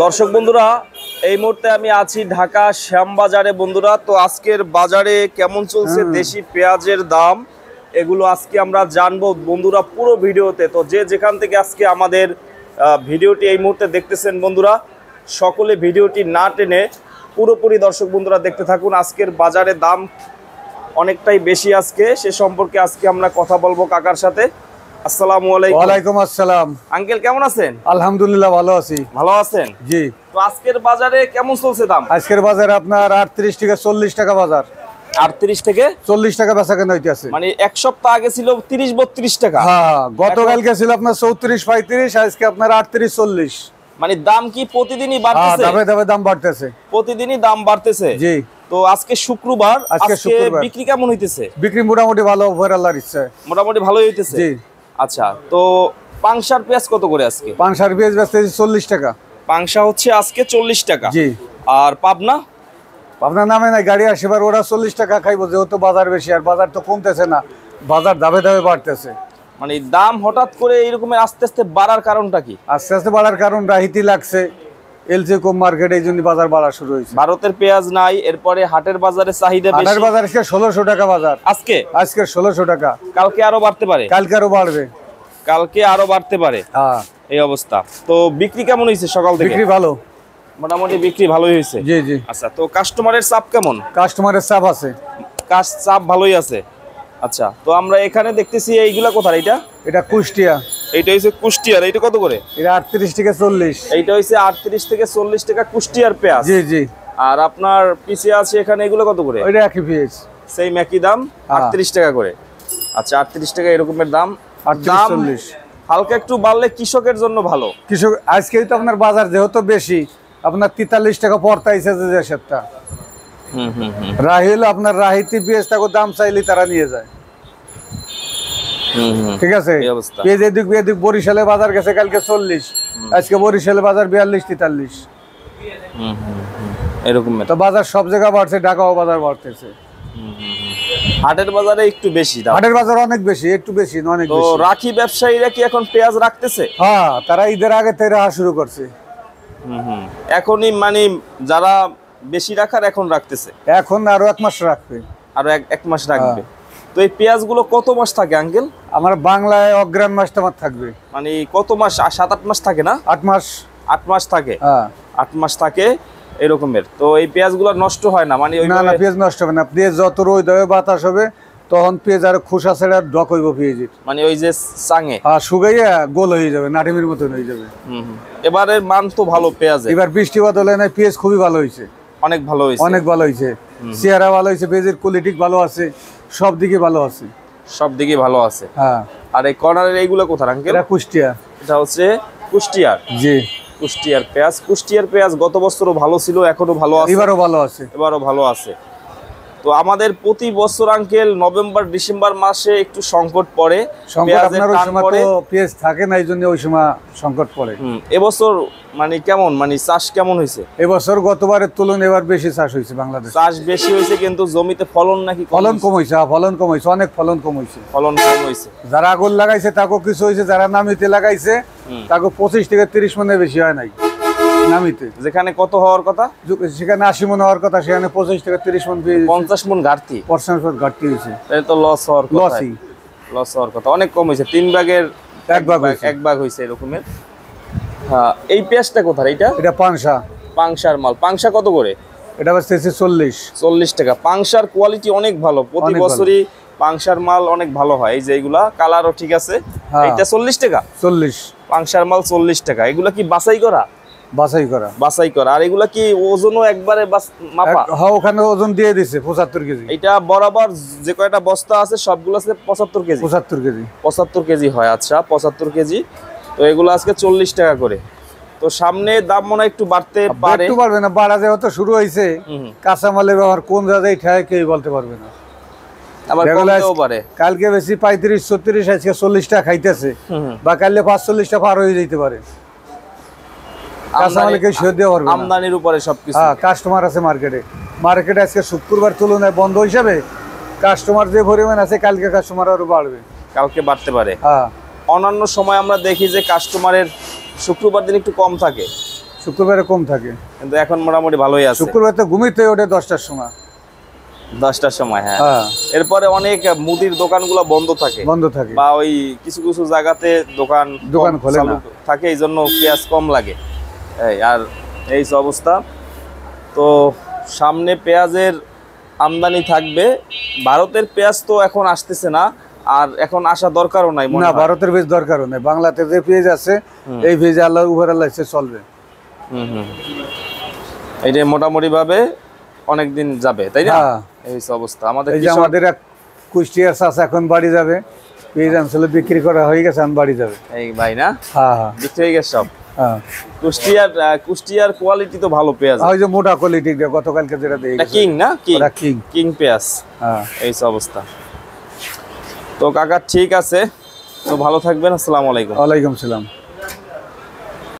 দর্শক বন্ধুরা, এই মুহূর্তে আমি আছি ঢাকা শ্যামবাজারে বন্ধুরা। তো আজকের বাজারে কেমন চলছে দেশি পেঁয়াজের দাম, এগুলো আজকে আমরা জানবো বন্ধুরা পুরো ভিডিওতে। তো যে যেখান থেকে আজকে আমাদের ভিডিওটি এই মুহূর্তে দেখতেছেন বন্ধুরা, সকলে ভিডিওটি না টেনে পুরোপুরি দর্শক বন্ধুরা দেখতে থাকুন। আজকের বাজারে দাম অনেকটাই বেশি আজকে, সে সম্পর্কে আজকে আমরা কথা বলবো কাকার সাথে। আসসালামু আলাইকুম। ওয়ালাইকুম আসসালাম। আঙ্কেল কেমন আছেন? আলহামদুলিল্লাহ ভালো আছি। ভালো আছেন? জি। তো আজকের বাজারে কেমন চলছে দাম? আজকের বাজারে আপনার 38 থেকে 40 টাকা বাজার। 38 থেকে 40 টাকা বেচা কেনা হইতেছে। মানে এক সপ্তাহ আগে ছিল 30-32 টাকা। হ্যাঁ, গতকালকে ছিল আপনার 34-35, আজকে আপনার 38-40। মানে দাম কি প্রতিদিনই বাড়তেছে? দামে দামে দাম বাড়তেছে, প্রতিদিনই দাম বাড়তেছে। জি। তো আজকে শুক্রবার, আজকে বিক্রি কেমন হইতেছে? বিক্রি মোটামুটি ভালো, উপর আল্লাহর ইচ্ছা মোটামুটি ভালোই হইতেছে। জি। আচ্ছা, তো পাংশার পেঁয়াজ কত করে আজকে? পাংশার পেঁয়াজ বেচতেছি 40 টাকা। পাংশা হচ্ছে আজকে 40 টাকা। জি। আর পাবনা? আপনার নামে নাই, গাড়ি আসিবার ওরা 40 টাকা খাইবো, যেহেতু বাজার বেশি, আর বাজার তো কমতেছে না, বাজার দামে দামে বাড়তেছে। মানে দাম হঠাৎ করে এরকমের আস্তে আস্তে বাড়ার কারণটা কি? আস্তে আস্তে বাড়ার কারণ রাহিতি লাগছে, এলসি কম মার্কেট, এই জন্য বাজার বাড়া শুরু হয়েছে। ভারতের পেঁয়াজ নাই, এরপরে হাটের বাজারে চাহিদা বেশি। হাটের বাজার আজকে 1600 টাকা বাজার। আজকে 1600 টাকা। কালকে আরো বাড়তে পারে? কালকে আরো বাড়বে। কালকে আরো বাড়তে পারে। হ্যাঁ, এই অবস্থা। তো বিক্রি কেমন হয়েছে সকাল থেকে? বিক্রি ভালো, মোটামুটি বিক্রি ভালোই হয়েছে। জি জি। আচ্ছা, তো কাস্টমারের চাপ কেমন? কাস্টমারের চাপ আছে, চাপ ভালোই আছে। আচ্ছা, তো আমরা এখানে দেখতেছি এইগুলা কোথায়? এটা কুষ্টিয়া। এইটা হইছে কুষ্টিয়ার। এইটা কত করে? এটা 38 থেকে 40। এইটা হইছে 38 থেকে 40 টাকা কুষ্টিয়ার পেঁয়াজ। জি জি। আর আপনার পিছে আছে এখানে, এগুলো কত করে? ওইটা একই পেঁয়াজ, সেম একই দাম, 38 টাকা করে। আচ্ছা, 38 টাকা এরকমের দাম। 38-40। হালকা একটু বাড়লে কৃষকের জন্য ভালো। কৃষক আজকে তো আপনার বাজার যেহেতু বেশি, আপনার 43 টাকা পড়তাইছে যে সেটা। রাহিল আপনার রাহিতি পেঁয়াজ তাকে দাম চাইলে তারা নিয়ে যায়। ঠিক আছে। পেঁয়াজ এদিক এদিক বরিশালে বাজার গেছে কালকে 40, আজকে বরিশালে বাজার 42-43 এরকম। তো বাজার সব জায়গায় বাড়ছে, ঢাকাও বাজার বাড়তেছে। হাটের বাজারে একটু বেশি দাম। হাটের বাজার অনেক বেশি, একটু বেশি না, অনেক বেশি। তো রাখি ব্যবসায়ীরা কি এখন পেঁয়াজ রাখতেছে? হ্যাঁ, তারা ঈদের আগে থেকে রাখা শুরু করছে। এখনই মানে যারা বেশি রাখার এখন রাখতেছে, এখন আরো 1 মাস রাখবে, আরো এক মাস রাখবে। তো এই পেঁয়াজ গুলো কত মাস থাকে আঙ্কেল? আমার বাংলায় অগ্রাণ মাস তোমার থাকবে। মানে কত মাস? 7-8 মাস থাকে না? 8 মাস। 8 মাস থাকে। হ্যাঁ, 8 মাস থাকে এরকমের। তো এই পেঁয়াজ গুলো নষ্ট হয় না? মানে না না, পেঁয়াজ নষ্ট হবে না। পেঁয়াজ যত রোদ হবে, বাতাস হবে, তখন পেঁয়াজ আর খোসা ছেড়ে ডক হইব পেঁয়াজের। মানে ওই যে চাঙে শুকাইয়া গোল হয়ে যাবে, নাটিমির মতন হয়ে যাবে। এবারের মান তো ভালো পেঁয়াজ। এবার বৃষ্টি বাদলে না, পেঁয়াজ খুবই ভালো হয়েছে, অনেক ভালো হয়েছে, অনেক ভালো হয়েছে। চেহারা ভালো হয়েছে, পেঁয়াজের কোয়ালিটি ভালো আছে, সব দিকে ভালো আছে, সব দিকে ভালো আছে। হ্যাঁ। আর এই কর্নারের এইগুলো কোথায় আঙ্কেল? এটা কুষ্টিয়া। এটা হচ্ছে কুষ্টিয়ার। জি। কুষ্টিয়ার পেঁয়াজ। কুষ্টিয়ার পেঁয়াজ গত বছরও ভালো ছিল, এখনো ভালো আছে, এবারও ভালো আছে, এবারও ভালো আছে। তো আমাদের প্রতি বছর আঙ্কেল নভেম্বর ডিসেম্বর মাসে একটু সংকট পড়ে, আপনার ওই সময় তো পেঁয়াজ থাকে না, এই জন্য ওই সময় সংকট পড়ে। এবছর মানে কেমন, মানে চাষ কেমন হয়েছে? এবছর গতবারের তুলনায় এবার বেশি চাষ হয়েছে বাংলাদেশ। চাষ বেশি হয়েছে কিন্তু জমিতে ফলন নাকি? ফলন কম হয়েছে। ফলন কম হয়েছে, অনেক ফলন কম হয়েছে। ফলন কম হয়েছে। যারা আগুন লাগাইছে তাকেও কিছু হয়েছে, যারা নামিতে লাগাইছে তাকে 25 থেকে 30 মনে বেশি হয় নাই নামিতে। যেখানে কত হওয়ার কথা, সেখানে 80 মন হওয়ার কথা, সেখানে 25 থেকে 30 মন, 50 মন ঘাটতি, 50% ঘাটতি হয়েছে। তাহলে তো লস হওয়ার কথা। লস হওয়ার কথা, অনেক কম হয়েছে। 3 ভাগের 1 ভাগ হয়েছে এরকমের। হ্যাঁ। এই পেঁয়াজটা কোথায়? এটা পাংশা, পাংশার মাল। পাংশা কত করে? এটা বেচতেছে 40 টাকা। পাংশার কোয়ালিটি অনেক ভালো, প্রতি বছরই পাংশার মাল অনেক ভালো হয়। এই যে এইগুলা কালারও ঠিক আছে। এটা 40 টাকা। 40 পাংশার মাল 40 টাকা। এগুলা কি বাছাই করা? বাছাই করা, বাছাই করা। আর এগুলা কি ওজনও একবারে মাপা? হ্যাঁ, ওখানে ওজন দিয়ে দিছে 75 কেজি। এটা বরাবর যে কয়টা বস্তা আছে সবগুলো আছে 75 কেজি। 75 কেজি, 75 কেজি হয়। আচ্ছা, 75 কেজি। তো এগুলো আজকে 40 টাকা করে। তো সামনে দাম মনে হয় একটু বাড়তে পারে। একটু বাড়বে না, বাড়া যেহেতু শুরু হয়েছে, কাঁচামালের ব্যবহার কোন জায়গায় ঠায় কেউ বলতে পারবে না। আবার কমতেও পারে। কালকে বেশি 35-36, আজকে 40 টাকা খাইতেছে, বা কালকে 45 টাকা পার হয়ে যেতে পারে। কাঁচামাল কেউ সেও দিতে পারবে না, আমদানির উপরে সবকিছু। হ্যাঁ, কাস্টমার আছে মার্কেটে। মার্কেটে আজকে শুক্রবার তুলনায় বন্ধ হিসাবে কাস্টমার যে পরিমাণ আছে, কালকে কাস্টমার আরো বাড়বে, কালকে বাড়তে পারে। হ্যাঁ। অন্যান্য সময় আমরা দেখি যে কাস্টমারের শুক্রবার দিন একটু কম থাকে, শুক্রবারে কম থাকে, কিন্তু এখন মোটামুটি ভালোই আছে। শুক্রবার তো ঘুমিতে ওঠে 10টার সময়। 10টার সময়, হ্যাঁ। হ্যাঁ, এরপরে অনেক মুদির দোকানগুলো বন্ধ থাকে, বন্ধ থাকে বা ওই কিছু কিছু জায়গাতে দোকান দোকান কম খোলে চালু না। থাকে, এই জন্য পেঁয়াজ কম লাগে। এই আর এই যে অবস্থা। তো সামনে পেঁয়াজের আমদানি থাকবে। ভারতের পেঁয়াজ তো এখন আসতেছে না, আর এখন আসা দরকারও নাই মনে না, হয়। ভারতের বীজ দরকারও নেই, বাংলাতে যে পেঁয়াজ আছে এই পেঁয়াজ আল্লাহ উপর আল্লাহ ইচ্ছে চলবে। এইটা মোটামুটি ভাবে অনেকদিন যাবে, তাই না? হ্যাঁ। এই হচ্ছে অবস্থা। আমাদের এই যে কৃষক- আমাদের এক কুষ্টিয়ার চাষ এখন বাড়ি যাবে, পেঁয়াজ অঞ্চলে বিক্রি করা হয়ে গেছে, এখন বাড়ি যাবে। এই ভাই না, হ্যাঁ হ্যাঁ বিক্রি হয়ে গেছে সব। হ্যাঁ। কুষ্টিয়ার কোয়ালিটি তো ভালো পেঁয়াজ। ওই যে মোটা কোয়ালিটি গতকালকে যেটা দিয়ে এটা গেছে, কিং না, কিং ওটা কিং। কিং পেঁয়াজ। হ্যাঁ। এই হচ্ছে অবস্থা। তো কাকা ঠিক আছে, তো ভালো থাকবেন। আসসালামু আলাইকুম। ওয়ালাইকুম সালাম।